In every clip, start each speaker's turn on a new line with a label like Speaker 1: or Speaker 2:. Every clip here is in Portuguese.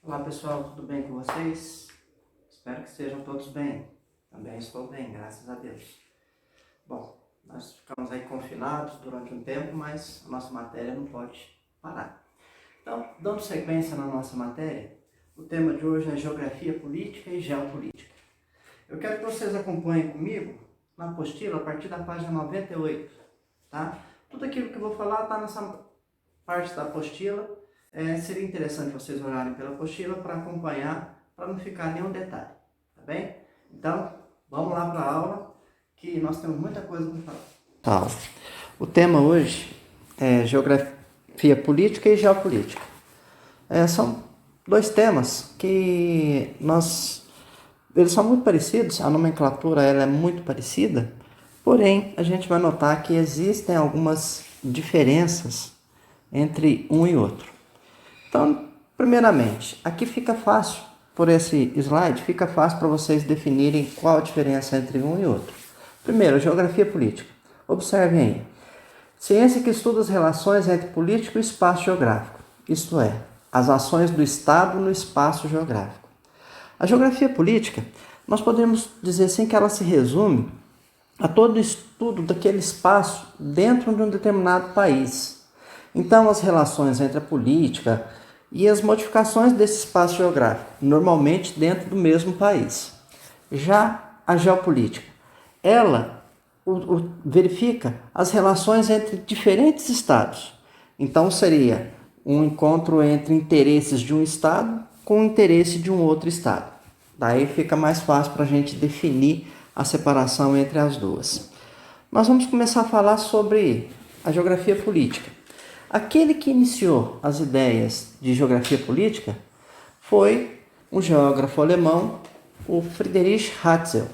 Speaker 1: Olá pessoal, tudo bem com vocês? Espero que estejam todos bem. Também estou bem, graças a Deus. Bom, nós ficamos aí confinados durante um tempo, mas a nossa matéria não pode parar. Então, dando sequência na nossa matéria, o tema de hoje é Geografia Política e Geopolítica. Eu quero que vocês acompanhem comigo na apostila a partir da página 98, tá? Tudo aquilo que eu vou falar está nessa parte da apostila. Seria interessante vocês olharem pela apostila para acompanhar, para não ficar nenhum detalhe, tá bem? Então, vamos lá para a aula, que nós temos muita coisa para falar. O tema hoje é Geografia Política e Geopolítica. São dois temas que eles são muito parecidos, a nomenclatura ela é muito parecida, porém a gente vai notar que existem algumas diferenças entre um e outro. Então, primeiramente, aqui fica fácil, por esse slide, fica fácil para vocês definirem qual a diferença entre um e outro. Primeiro, geografia política. Observem aí. Ciência que estuda as relações entre político e espaço geográfico, isto é, as ações do Estado no espaço geográfico. A geografia política, nós podemos dizer assim que ela se resume a todo estudo daquele espaço dentro de um determinado país. Então, as relações entre a política e as modificações desse espaço geográfico, normalmente dentro do mesmo país. Já a geopolítica, ela verifica as relações entre diferentes estados. Então, seria um encontro entre interesses de um estado com o interesse de um outro estado. Daí fica mais fácil para a gente definir a separação entre as duas. Nós vamos começar a falar sobre a geografia política. Aquele que iniciou as ideias de geografia política foi um geógrafo alemão, o Friedrich Ratzel,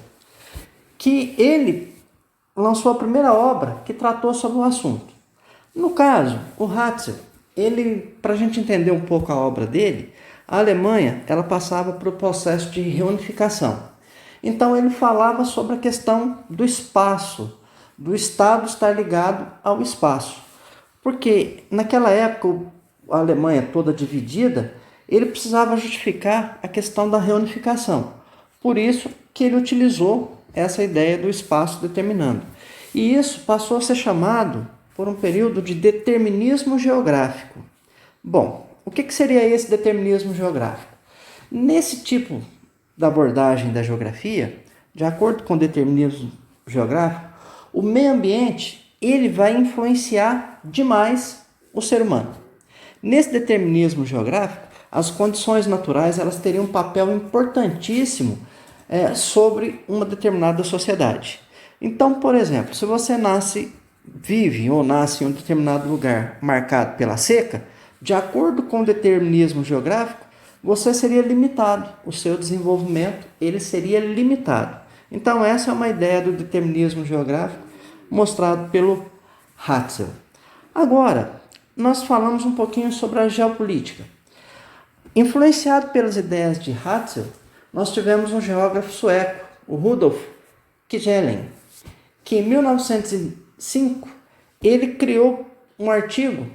Speaker 1: que ele lançou a primeira obra que tratou sobre o assunto. No caso, o Ratzel, para a gente entender um pouco a obra dele, a Alemanha ela passava por um processo de reunificação. Então ele falava sobre a questão do espaço, do Estado estar ligado ao espaço. Porque naquela época a Alemanha toda dividida, ele precisava justificar a questão da reunificação. Por isso que ele utilizou essa ideia do espaço determinando. E isso passou a ser chamado por um período de determinismo geográfico. Bom, o que seria esse determinismo geográfico? Nesse tipo da abordagem da geografia, de acordo com o determinismo geográfico, o meio ambiente ele vai influenciar demais o ser humano. Nesse determinismo geográfico, as condições naturais elas teriam um papel importantíssimo sobre uma determinada sociedade. Então, por exemplo, se você vive ou nasce em um determinado lugar marcado pela seca, de acordo com o determinismo geográfico, você seria limitado, o seu desenvolvimento ele seria limitado. Então, essa é uma ideia do determinismo geográfico mostrado pelo Ratzel. Agora, nós falamos um pouquinho sobre a geopolítica. Influenciado pelas ideias de Ratzel, nós tivemos um geógrafo sueco, o Rudolf Kjellén, que em 1905 ele criou um artigo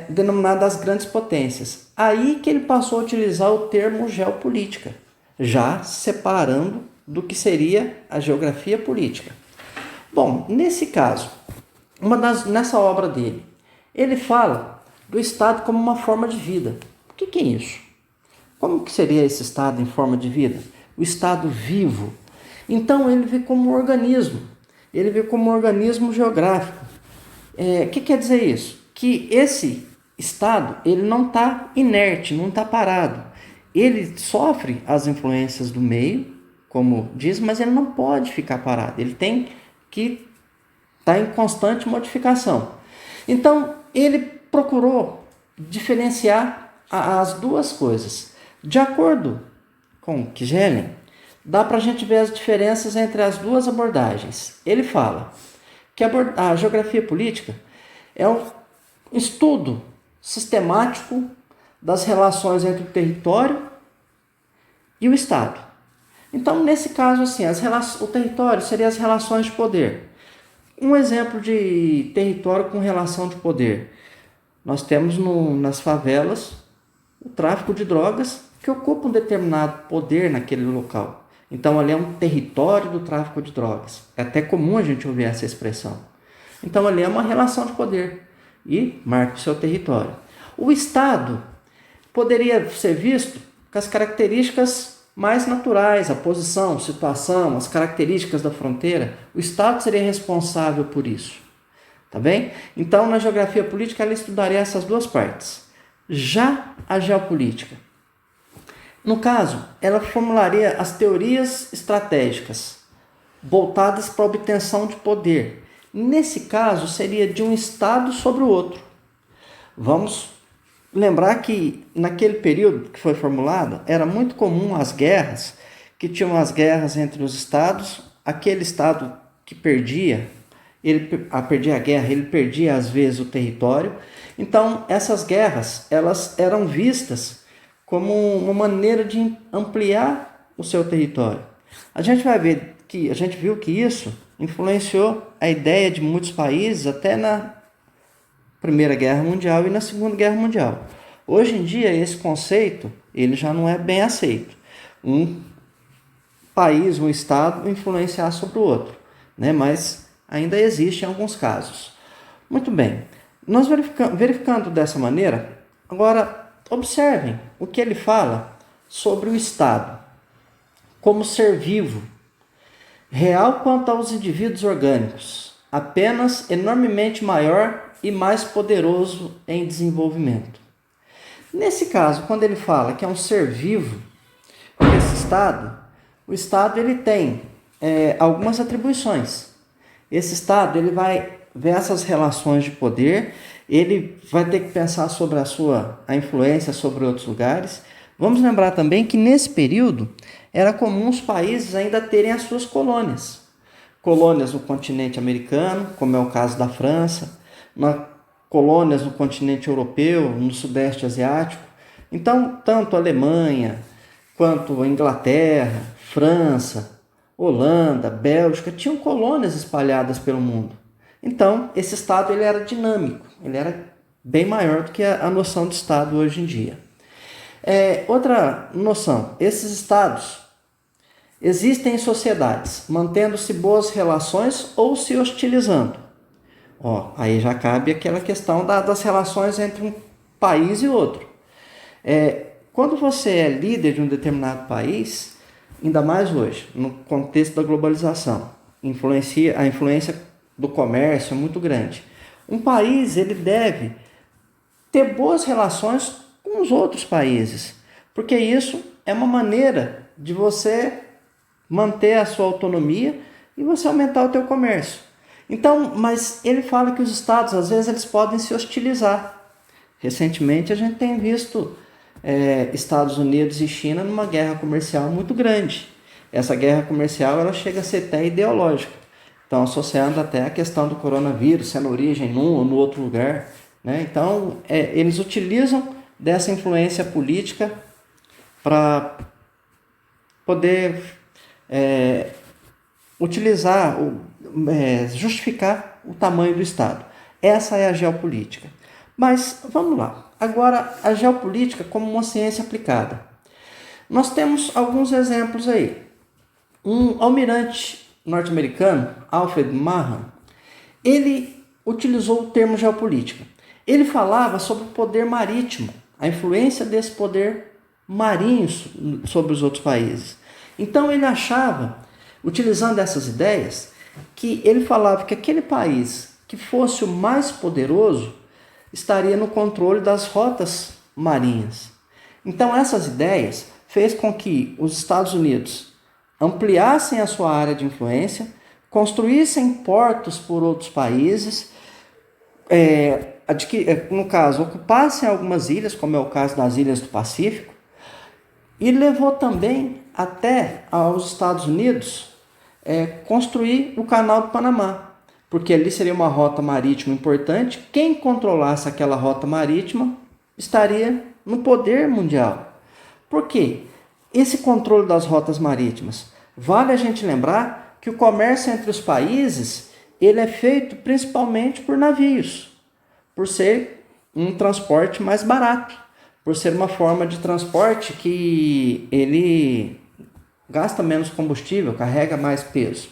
Speaker 1: denominado As Grandes Potências. Aí que ele passou a utilizar o termo geopolítica, já separando do que seria a geografia política. Bom, nesse caso, nessa obra dele, ele fala do Estado como uma forma de vida. O que é isso? Como que seria esse Estado em forma de vida? O Estado vivo. Então, ele vê como um organismo. Ele vê como um organismo geográfico. O que quer dizer isso? Que esse Estado ele não está inerte, não está parado. Ele sofre as influências do meio, como diz, mas ele não pode ficar parado. Ele tem que está em constante modificação. Então, ele procurou diferenciar as duas coisas. De acordo com Kjellén, dá para a gente ver as diferenças entre as duas abordagens. Ele fala que a geografia política é um estudo sistemático das relações entre o território e o Estado. Então, nesse caso, assim, o território seria as relações de poder. Um exemplo de território com relação de poder. Nós temos nas favelas o tráfico de drogas que ocupa um determinado poder naquele local. Então, ali é um território do tráfico de drogas. É até comum a gente ouvir essa expressão. Então, ali é uma relação de poder e marca o seu território. O Estado poderia ser visto com as características mais naturais, a posição, situação, as características da fronteira. O Estado seria responsável por isso. Tá bem? Então, na geografia política, ela estudaria essas duas partes. Já a geopolítica, no caso, ela formularia as teorias estratégicas voltadas para a obtenção de poder. Nesse caso, seria de um Estado sobre o outro. Vamos lembrar que naquele período que foi formulado, era muito comum as guerras, que tinham as guerras entre os estados. Aquele estado que perdia a guerra, ele perdia às vezes o território. Então, essas guerras, elas eram vistas como uma maneira de ampliar o seu território. A gente viu que isso influenciou a ideia de muitos países até na Primeira Guerra Mundial e na Segunda Guerra Mundial. Hoje em dia, esse conceito ele já não é bem aceito. Um país, um estado, influenciar sobre o outro, né? Mas ainda existe em alguns casos. Muito bem, nós verificando dessa maneira, agora observem o que ele fala sobre o Estado como ser vivo, real quanto aos indivíduos orgânicos, apenas enormemente maior e mais poderoso em desenvolvimento. Nesse caso, quando ele fala que é um ser vivo, esse Estado, o Estado ele tem algumas atribuições. Esse Estado ele vai ver essas relações de poder, ele vai ter que pensar sobre a influência sobre outros lugares. Vamos lembrar também que nesse período era comum os países ainda terem as suas colônias. Colônias no continente americano, como é o caso da França, colônias no continente europeu, no sudeste asiático. Então, tanto a Alemanha, quanto a Inglaterra, França, Holanda, Bélgica, tinham colônias espalhadas pelo mundo. Então, esse Estado ele era dinâmico, ele era bem maior do que a noção de Estado hoje em dia. Outra noção, esses Estados existem em sociedades, mantendo-se boas relações ou se hostilizando. Aí já cabe aquela questão das relações entre um país e outro. Quando você é líder de um determinado país, ainda mais hoje, no contexto da globalização, a influência do comércio é muito grande. Um país ele deve ter boas relações com os outros países, porque isso é uma maneira de você manter a sua autonomia e você aumentar o teu comércio. Então, mas ele fala que os estados, às vezes, eles podem se hostilizar. Recentemente, a gente tem visto Estados Unidos e China numa guerra comercial muito grande. Essa guerra comercial ela chega a ser até ideológica. Então, associando até a questão do coronavírus, sendo origem num ou no outro lugar, né? Então, eles utilizam dessa influência política para poder justificar o tamanho do Estado. Essa é a geopolítica. Mas, vamos lá. Agora, a geopolítica como uma ciência aplicada. Nós temos alguns exemplos aí. Um almirante norte-americano, Alfred Mahan, ele utilizou o termo geopolítica. Ele falava sobre o poder marítimo, a influência desse poder marinho sobre os outros países. Então ele achava, utilizando essas ideias, que ele falava que aquele país que fosse o mais poderoso estaria no controle das rotas marinhas. Então essas ideias fez com que os Estados Unidos ampliassem a sua área de influência, construíssem portos por outros países, no caso, ocupassem algumas ilhas, como é o caso das ilhas do Pacífico, e levou também até aos Estados Unidos construir o Canal do Panamá, porque ali seria uma rota marítima importante. Quem controlasse aquela rota marítima estaria no poder mundial. Por quê? Esse controle das rotas marítimas, vale a gente lembrar que o comércio entre os países ele é feito principalmente por navios, por ser um transporte mais barato. por ser uma forma de transporte que ele gasta menos combustível, carrega mais peso.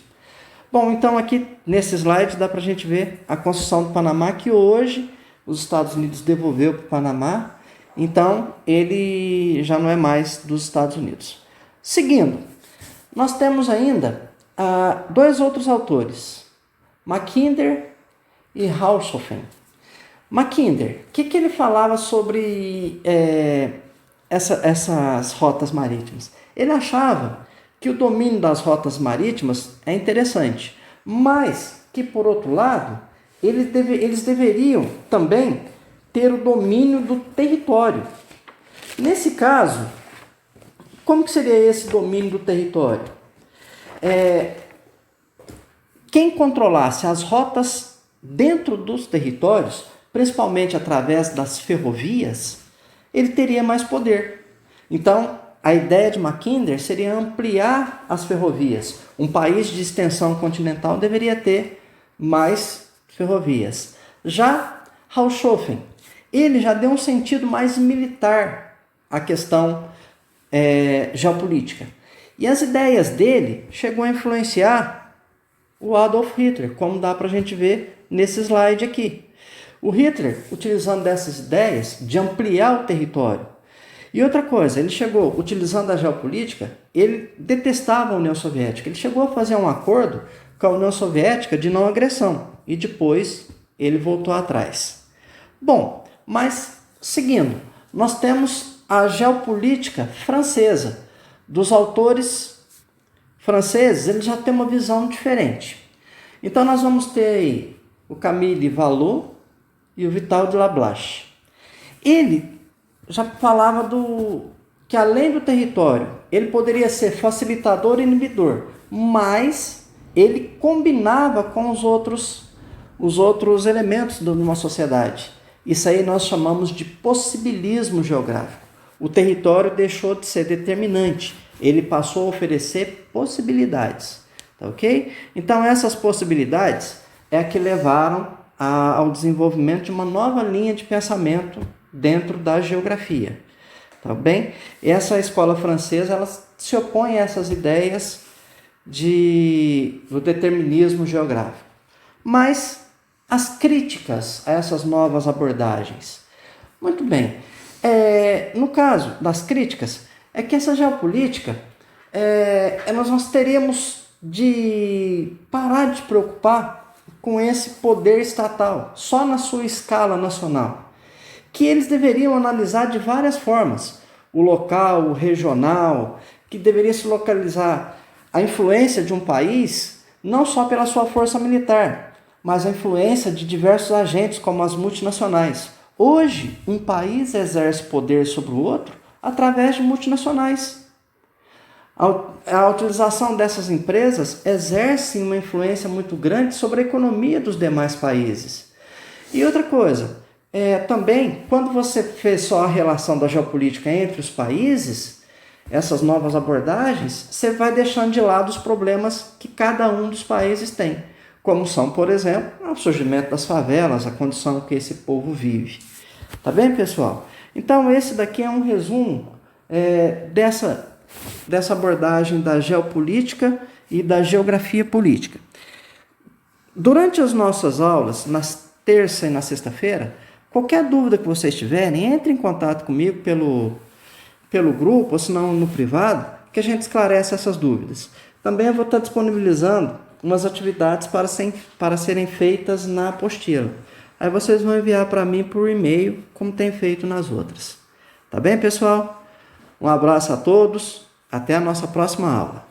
Speaker 1: Bom, então aqui nesse slide dá para a gente ver a construção do Panamá, que hoje os Estados Unidos devolveu para o Panamá, então ele já não é mais dos Estados Unidos. Seguindo, nós temos ainda dois outros autores, Mackinder e Haushofen. Mackinder, o que ele falava sobre essas rotas marítimas? Ele achava que o domínio das rotas marítimas é interessante, mas que, por outro lado, eles deveriam também ter o domínio do território. Nesse caso, como que seria esse domínio do território? Quem controlasse as rotas dentro dos territórios, principalmente através das ferrovias, ele teria mais poder. Então, a ideia de Mackinder seria ampliar as ferrovias. Um país de extensão continental deveria ter mais ferrovias. Já Haushofen, ele já deu um sentido mais militar à questão geopolítica. E as ideias dele chegou a influenciar o Adolf Hitler, como dá para a gente ver nesse slide aqui. O Hitler, utilizando dessas ideias de ampliar o território. E outra coisa, ele chegou, utilizando a geopolítica, ele detestava a União Soviética. Ele chegou a fazer um acordo com a União Soviética de não agressão. E depois ele voltou atrás. Bom, mas seguindo, nós temos a geopolítica francesa. Dos autores franceses, eles já têm uma visão diferente. Então nós vamos ter aí o Camille Vallot e o Vital de Lablache. Ele já falava que além do território, ele poderia ser facilitador e inibidor, mas ele combinava com os outros elementos de uma sociedade. Isso aí nós chamamos de possibilismo geográfico. O território deixou de ser determinante, ele passou a oferecer possibilidades, tá ok? Então essas possibilidades é que levaram ao desenvolvimento de uma nova linha de pensamento dentro da geografia, tá bem? Essa escola francesa, ela se opõe a essas ideias do determinismo geográfico. Mas as críticas a essas novas abordagens. Muito bem, no caso das críticas, é que essa geopolítica, nós teríamos de parar de preocupar com esse poder estatal, só na sua escala nacional, que eles deveriam analisar de várias formas, o local, o regional, que deveria se localizar a influência de um país, não só pela sua força militar, mas a influência de diversos agentes, como as multinacionais. Hoje, um país exerce poder sobre o outro através de multinacionais. A utilização dessas empresas exerce uma influência muito grande sobre a economia dos demais países. E outra coisa, também, quando você fez só a relação da geopolítica entre os países, essas novas abordagens, você vai deixando de lado os problemas que cada um dos países tem, como são, por exemplo, o surgimento das favelas, a condição que esse povo vive. Tá bem, pessoal? Então, esse daqui é um resumo dessa abordagem da geopolítica e da geografia política. Durante as nossas aulas, na terça e na sexta-feira, qualquer dúvida que vocês tiverem, entre em contato comigo pelo grupo, ou se não no privado, que a gente esclarece essas dúvidas. Também eu vou estar disponibilizando umas atividades para serem feitas na apostila. Aí vocês vão enviar para mim por e-mail, como tem feito nas outras. Tá bem, pessoal? Um abraço a todos, até a nossa próxima aula.